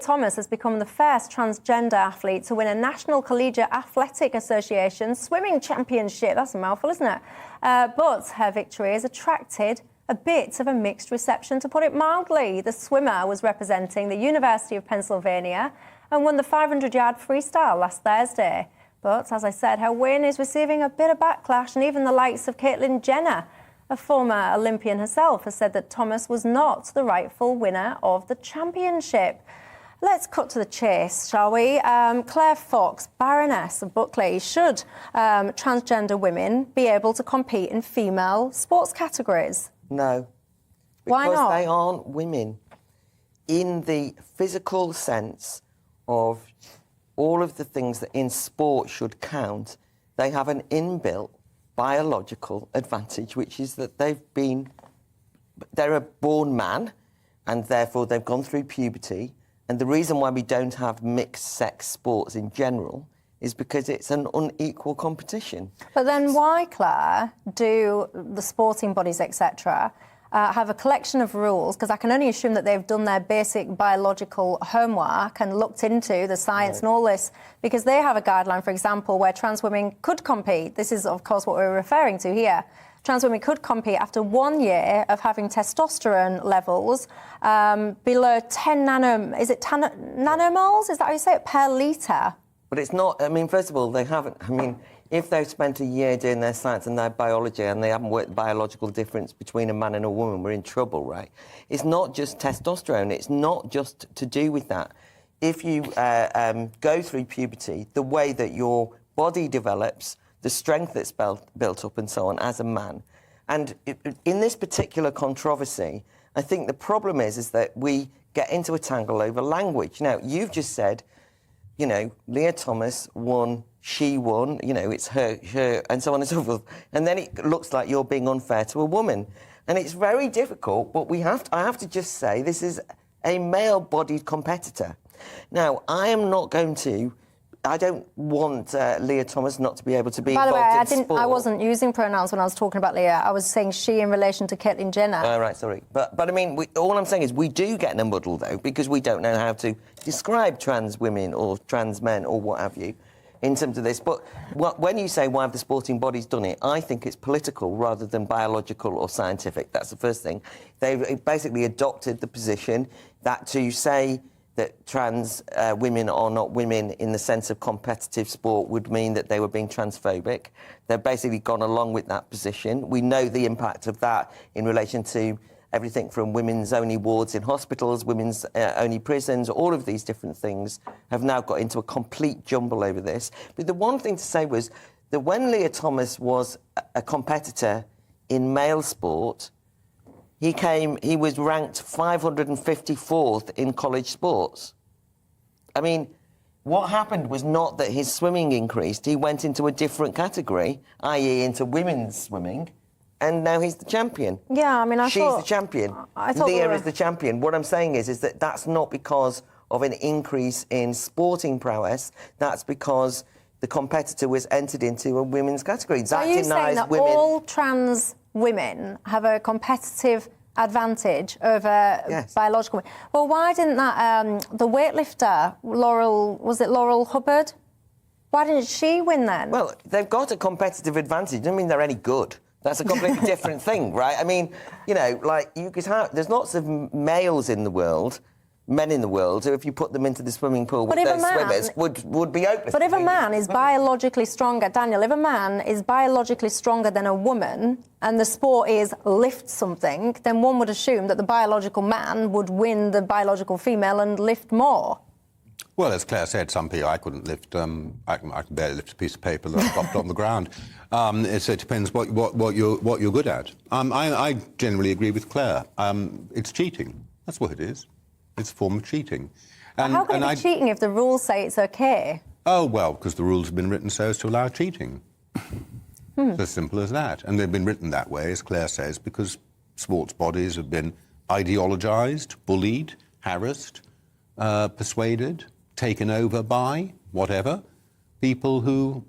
Thomas has become the first transgender athlete to win a National Collegiate Athletic Association swimming championship. That's a mouthful, isn't it? But her victory has attracted a bit of a mixed reception, to put it mildly. The swimmer was representing the University of Pennsylvania and won the 500-yard freestyle last Thursday. But, as I said, her win is receiving a bit of backlash, and even the likes of Caitlyn Jenner, a former Olympian herself, has said that Thomas was not the rightful winner of the championship. Let's cut to the chase, shall we? Claire Fox, Baroness of Buckley. Should transgender women be able to compete in female sports categories? No. Why not? Because they aren't women. In the physical sense of all of the things that in sport should count, they have an inbuilt biological advantage, which is that they're a born man, and therefore they've gone through puberty. And the reason why we don't have mixed-sex sports in general is because it's an unequal competition. But then why, Claire, do the sporting bodies, etc., have a collection of rules? Because I can only assume that they've done their basic biological homework and looked into the science and all this, because they have a guideline, for example, where trans women could compete. This is, of course, what we're referring to here. Trans women could compete after 1 year of having testosterone levels below 10 nanomoles, is that how you say it, per litre? But it's not, I mean, first of all, they haven't, I mean, if they've spent a year doing their science and their biology and they haven't worked the biological difference between a man and a woman, we're in trouble, right? It's not just testosterone, it's not just to do with that. If you go through puberty, the way that your body develops, the strength that's built up and so on as a man. And in this particular controversy, I think the problem is that we get into a tangle over language. Now, you've just said, you know, Leah Thomas won, she won, you know, it's her, and so on and so forth. And then it looks like you're being unfair to a woman. And it's very difficult, but I have to just say this is a male-bodied competitor. Now, I don't want Leah Thomas not to be able to be involved in sport. By the way, I wasn't using pronouns when I was talking about Leah. I was saying she in relation to Caitlyn Jenner. Oh, right, sorry. But I mean, all I'm saying is we do get in a muddle, though, because we don't know how to describe trans women or trans men or what have you in terms of this. But when you say why have the sporting bodies done it, I think it's political rather than biological or scientific. That's the first thing. They've basically adopted the position that to say that trans women are not women in the sense of competitive sport would mean that they were being transphobic. They've basically gone along with that position. We know the impact of that in relation to everything from women's-only wards in hospitals, women's-only prisons, all of these different things have now got into a complete jumble over this. But the one thing to say was that when Leah Thomas was a competitor in male sport, he was ranked 554th in college sports. I mean, what happened was not that his swimming increased. He went into a different category, i.e. into women's swimming, and now he's the champion. Yeah, I mean, She's the champion. Leah is the champion. What I'm saying is that that's not because of an increase in sporting prowess. That's because the competitor was entered into a women's category. So are you saying that all trans women have a competitive advantage over biological women? Well, why didn't that, the weightlifter, Laurel Hubbard, why didn't she win then? Well, they've got a competitive advantage. Doesn't mean they're any good. That's a completely different thing, right? I mean, you know, like, there's lots of males in the world, men in the world, who if you put them into the swimming pool with those swimmers would be hopeless. But if a man is biologically stronger, Daniel, if a man is biologically stronger than a woman and the sport is lift something, then one would assume that the biological man would win the biological female and lift more. Well, as Claire said, some people I couldn't lift. I can barely lift a piece of paper that dropped on the ground. So it depends what you're good at. I generally agree with Claire. It's cheating. That's what it is. It's a form of cheating. And how can it be cheating if the rules say it's OK? Oh, well, because the rules have been written so as to allow cheating. It's as simple as that. And they've been written that way, as Claire says, because sports bodies have been ideologised, bullied, harassed, persuaded, taken over by, whatever, people who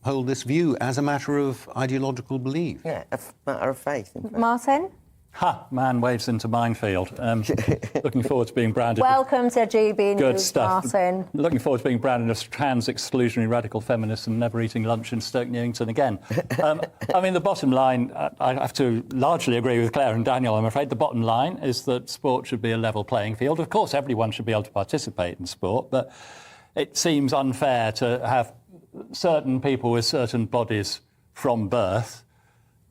hold this view as a matter of ideological belief. Yeah, a matter of faith. Martin? Ha! Man waves into minefield. Looking forward to being branded. Welcome to GB Good News, stuff. Martin. Looking forward to being branded as trans exclusionary radical feminist and never eating lunch in Stoke Newington again. I mean, the bottom line, I have to largely agree with Claire and Daniel, I'm afraid. The bottom line is that sport should be a level playing field. Of course, everyone should be able to participate in sport, but it seems unfair to have certain people with certain bodies from birth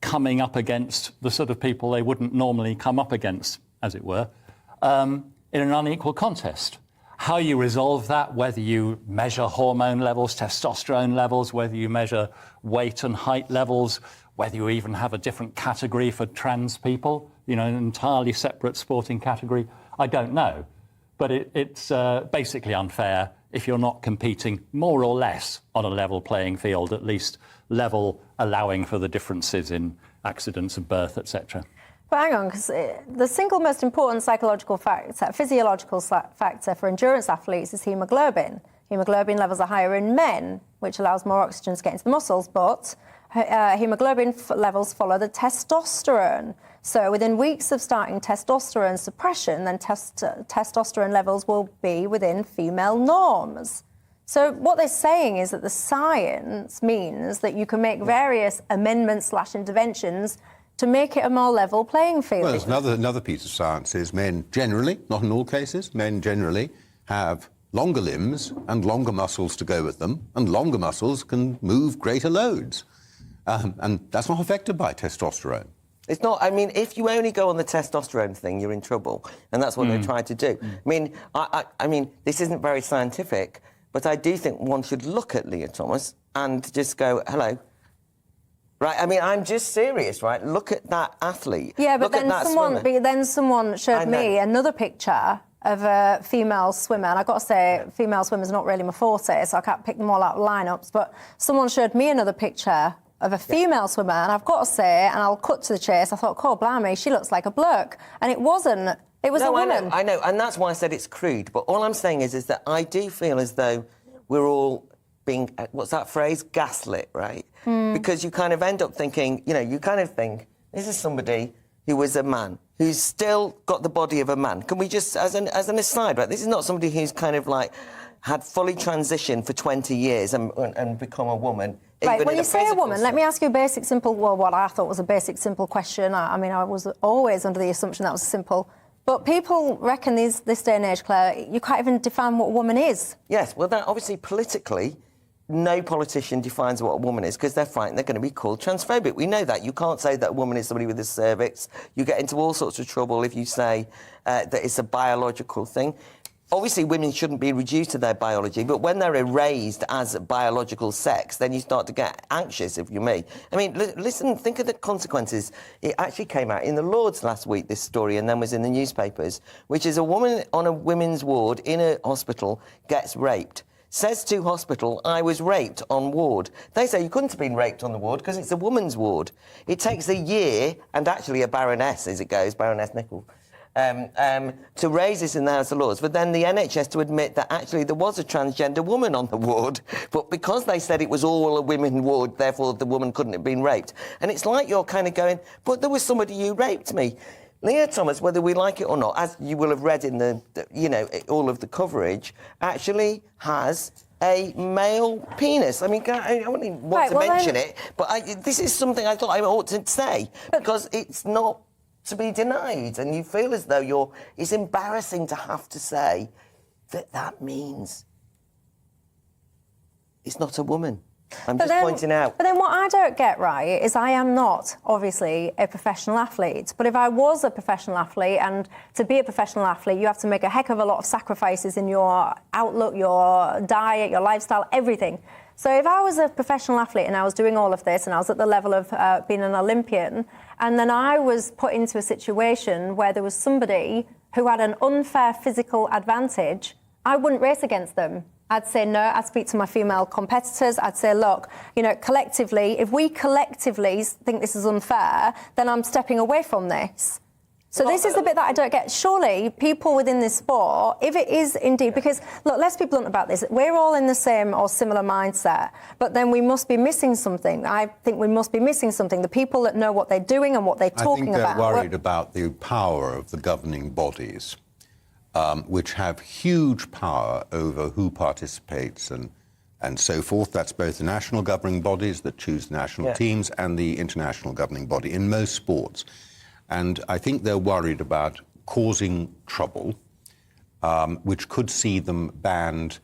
coming up against the sort of people they wouldn't normally come up against, as it were, in an unequal contest. How you resolve that, whether you measure hormone levels, testosterone levels, whether you measure weight and height levels, whether you even have a different category for trans people, you know, an entirely separate sporting category, I don't know. But it's basically unfair if you're not competing more or less on a level playing field, at least level allowing for the differences in accidents of birth, etc. But hang on, because the single most important psychological factor, physiological factor for endurance athletes is haemoglobin. Haemoglobin levels are higher in men, which allows more oxygen to get into the muscles, but haemoglobin levels follow the testosterone. So within weeks of starting testosterone suppression, then testosterone levels will be within female norms. So what they're saying is that the science means that you can make various amendments/interventions to make it a more level playing field. Well, there's another piece of science is men generally, not in all cases, men generally have longer limbs and longer muscles to go with them, and longer muscles can move greater loads. And that's not affected by testosterone. It's not. I mean, if you only go on the testosterone thing, you're in trouble, and that's what they try to do. I mean, I mean, this isn't very scientific, but I do think one should look at Leah Thomas and just go, hello. Right, I mean, I'm just serious, right? Look at that athlete. Yeah, but then someone showed me another picture of a female swimmer, and I've got to say, female swimmers are not really my forte, so I can't pick them all out of lineups, but someone showed me another picture of a female swimmer, and I've got to say, and I'll cut to the chase, I thought, oh, blimey, she looks like a bloke. And it wasn't. It was a woman. I know, and that's why I said it's crude. But all I'm saying is that I do feel as though we're all being, what's that phrase? Gaslit, right? Because you kind of end up thinking, you know, you kind of think, this is somebody who was a man, who's still got the body of a man. Can we just, as an aside, right, this is not somebody who's kind of like had fully transitioned for 20 years and become a woman. Right, when you say a woman, let me ask you a basic, simple, well, what I thought was a basic, simple question. I mean, I was always under the assumption that was simple. But people reckon this day and age, Claire, you can't even define what a woman is. Yes, well, that obviously politically, no politician defines what a woman is because they're frightened they're going to be called transphobic. We know that. You can't say that a woman is somebody with a cervix. You get into all sorts of trouble if you say that it's a biological thing. Obviously, women shouldn't be reduced to their biology, but when they're erased as biological sex, then you start to get anxious, if you're me. I mean, listen, think of the consequences. It actually came out in the Lords last week, this story, and then was in the newspapers, which is a woman on a women's ward in a hospital gets raped. Says to hospital, I was raped on ward. They say you couldn't have been raped on the ward because it's a woman's ward. It takes a year, and actually a baroness, as it goes, Baroness Nicholl, to raise this in the House of Lords, but then the NHS to admit that actually there was a transgender woman on the ward, but because they said it was all a women's ward, therefore the woman couldn't have been raped. And it's like you're kind of going, but there was somebody who raped me. Leah Thomas, whether we like it or not, as you will have read in the you know, all of the coverage, actually has a male penis. I mean, I don't even want to mention it, but this is something I thought I ought to say, because it's not to be denied, and you feel as though it's embarrassing to have to say that means it's not a woman. I'm just pointing out. But then what I don't get right is I am not, obviously, a professional athlete. But if I was a professional athlete, and to be a professional athlete, you have to make a heck of a lot of sacrifices in your outlook, your diet, your lifestyle, everything. So if I was a professional athlete and I was doing all of this and I was at the level of being an Olympian, and then I was put into a situation where there was somebody who had an unfair physical advantage, I wouldn't race against them. I'd say no, I'd speak to my female competitors, I'd say, look, you know, collectively, if we collectively think this is unfair, then I'm stepping away from this. So this is the bit that I don't get. Surely people within this sport, if it is indeed, because look, let's be blunt about this, we're all in the same or similar mindset, but then we must be missing something. I think we must be missing something. The people that know what they're doing and what they're talking about. I think they're worried about the power of the governing bodies, which have huge power over who participates and so forth. That's both the national governing bodies that choose the national teams and the international governing body in most sports. And I think they're worried about causing trouble, which could see them banned.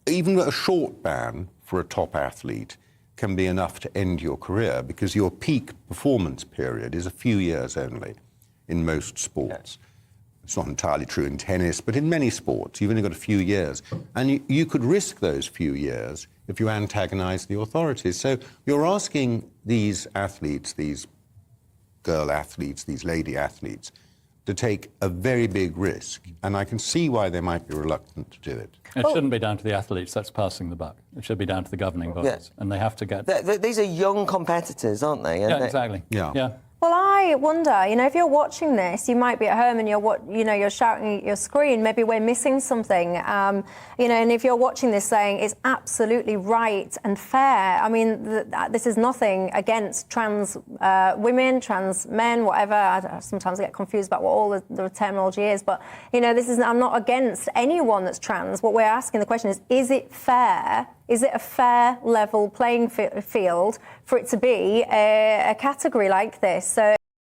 Even a short ban for a top athlete can be enough to end your career, because your peak performance period is a few years only in most sports. It's not entirely true in tennis, but in many sports, you've only got a few years. And you could risk those few years if you antagonize the authorities. So you're asking these athletes, these girl athletes, these lady athletes, to take a very big risk. And I can see why they might be reluctant to do it. It shouldn't be down to the athletes. That's passing the buck. It should be down to the governing bodies. And they have to get... These are young competitors, aren't they? Yeah, exactly. Yeah. Well, I wonder, if you're watching this, you might be at home and you're shouting at your screen, maybe we're missing something, and if you're watching this saying it's absolutely right and fair, I mean, this is nothing against trans women, trans men, whatever. Sometimes I get confused about what all the terminology is, but, I'm not against anyone that's trans. What we're asking the question is it fair? Is it a fair, level playing field for it to be a category like this? So